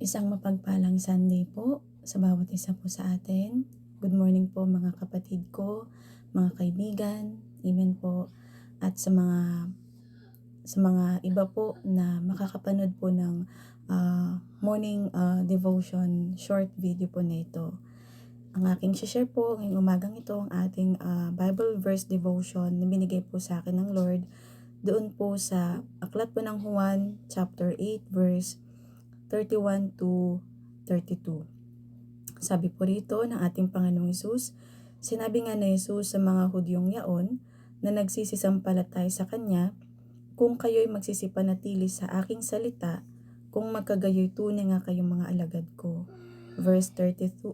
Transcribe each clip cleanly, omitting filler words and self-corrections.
Isang mapagpalang Sunday po sa bawat isa po sa atin. Good morning po mga kapatid ko, mga kaibigan, amen po. At sa mga iba po na makakapanood po ng morning devotion short video po na ito. Ang aking share po ngayong umagang ito ang ating Bible verse devotion na binigay po sa akin ng Lord doon po sa aklat po ng Juan chapter 8 verse 31 to 32. Sabi po rito ng ating Panginoong Hesus, sinabi nga na Hesus sa mga Hudyong yaon na nagsisisampalatay sa Kanya, kung kayo'y magsisipanatili sa aking salita, kung magkagayoy tunay nga kayong mga alagad ko. Verse 32,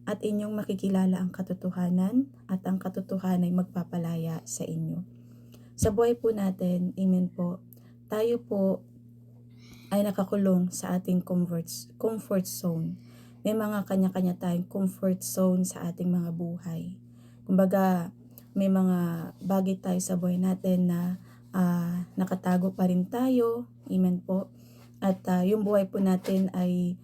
at inyong makikilala ang katotohanan at ang katotohanan ay magpapalaya sa inyo. Sa buhay po natin, amen po, tayo po ay nakakulong sa ating comfort zone. May mga kanya-kanya tayong comfort zone sa ating mga buhay. Kumbaga, may mga bagay tayo sa buhay natin na nakatago pa rin tayo. Amen po. At yung buhay po natin ay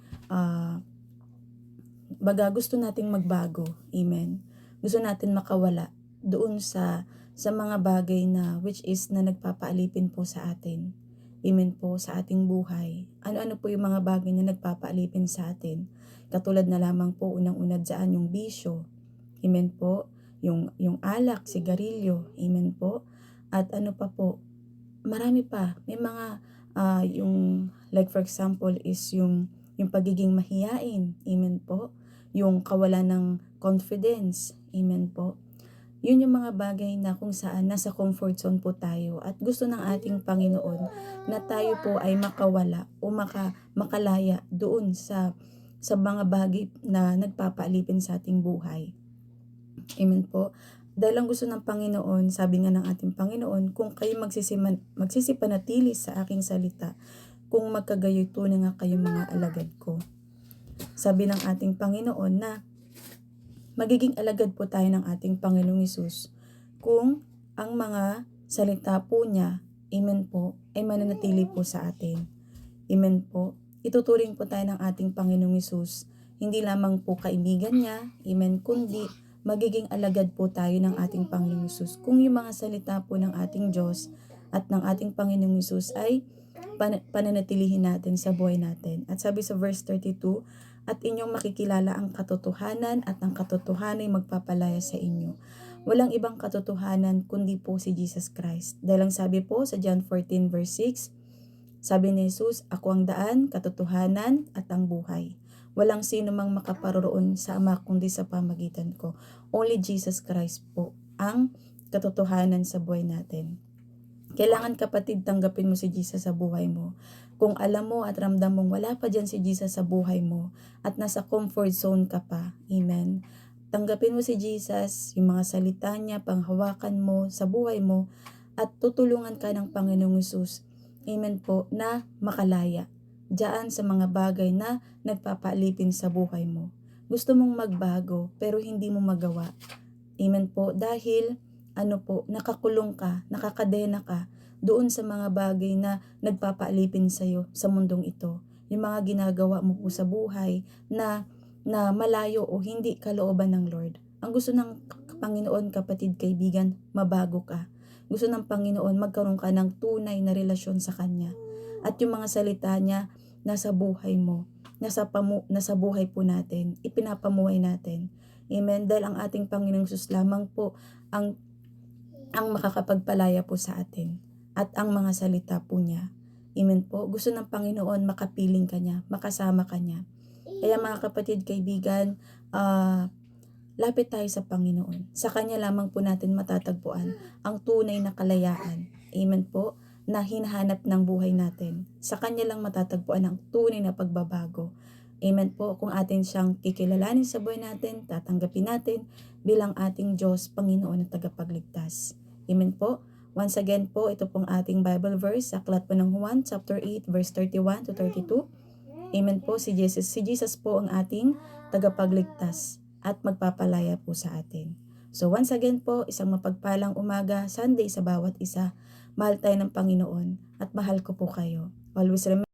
gusto nating magbago. Amen. Gusto natin makawala doon sa mga bagay na which is na nagpapaalipin po sa atin. Amen po sa ating buhay. Ano-ano po yung mga bagay na nagpapaalipin sa atin? Katulad na lamang po unang-una dyan yung bisyo. Amen po. Yung alak, sigarilyo. Amen po. At ano pa po? Marami pa. May mga yung like for example is yung pagiging mahiyain. Amen po. Yung kawalan ng confidence. Amen po. Yun yung mga bagay na kung saan nasa comfort zone po tayo at gusto ng ating Panginoon na tayo po ay makawala o makalaya doon sa mga bagay na nagpapaalipin sa ating buhay. Amen po. Dahil ang gusto ng Panginoon, sabi nga ng ating Panginoon, kung kayo magsisipanatili sa aking salita, kung magkagayoy tunay nga kayo mga alagad ko. Sabi ng ating Panginoon na magiging alagad po tayo ng ating Panginoong Hesus kung ang mga salita po niya, amen po, ay mananatili po sa atin. Amen po. Ituturing po tayo ng ating Panginoong Hesus, hindi lamang po kaibigan niya, amen, kundi magiging alagad po tayo ng ating Panginoong Hesus kung yung mga salita po ng ating Diyos at ng ating Panginoong Hesus ay pananatilihin natin sa buhay natin. At sabi sa verse 32, at inyong makikilala ang katotohanan at ang katotohanan ay magpapalaya sa inyo. Walang ibang katotohanan kundi po si Jesus Christ. Dahil ang sabi po sa John 14 verse 6, sabi ni Jesus, ako ang daan, katotohanan at ang buhay. Walang sino mang makaparoroon sa Ama kundi sa pamagitan ko. Only Jesus Christ po ang katotohanan sa buhay natin. Kailangan kapatid tanggapin mo si Jesus sa buhay mo. Kung alam mo at ramdam mong wala pa dyan si Jesus sa buhay mo at nasa comfort zone ka pa, amen. Tanggapin mo si Jesus, yung mga salita niya, panghawakan mo sa buhay mo at tutulungan ka ng Panginoong Hesus, amen po, na makalaya diyan sa mga bagay na nagpapaalipin sa buhay mo. Gusto mong magbago pero hindi mo magawa. Amen po, dahil nakakulong ka, nakakadena ka doon sa mga bagay na nagpapaalipin sa'yo sa mundong ito. Yung mga ginagawa mo po sa buhay na malayo o hindi kalooban ng Lord. Ang gusto ng Panginoon, kapatid, kaibigan, mabago ka. Gusto ng Panginoon, magkaroon ka ng tunay na relasyon sa Kanya. At yung mga salita niya, nasa buhay mo, nasa buhay po natin, ipinapamuhay natin. Amen. Dahil ang ating Panginoong Hesus lamang po ang makakapagpalaya po sa atin at ang mga salita po niya. Amen po. Gusto ng Panginoon makapiling ka niya, makasama ka niya. Kaya mga kapatid, kaibigan, lapit tayo sa Panginoon. Sa Kanya lamang po natin matatagpuan ang tunay na kalayaan. Amen po. Na hinahanap ng buhay natin. Sa Kanya lang matatagpuan ang tunay na pagbabago. Amen po. Kung atin siyang kikilalanin sa buhay natin, tatanggapin natin bilang ating Diyos, Panginoon at tagapagligtas. Amen po. Once again po, ito pong ating Bible verse, aklat po ng Juan, chapter 8, verse 31 to 32. Amen po, si Jesus po ang ating tagapagligtas at magpapalaya po sa atin. So once again po, isang mapagpalang umaga, Sunday sa bawat isa. Mahal tayo ng Panginoon at mahal ko po kayo. Always remember,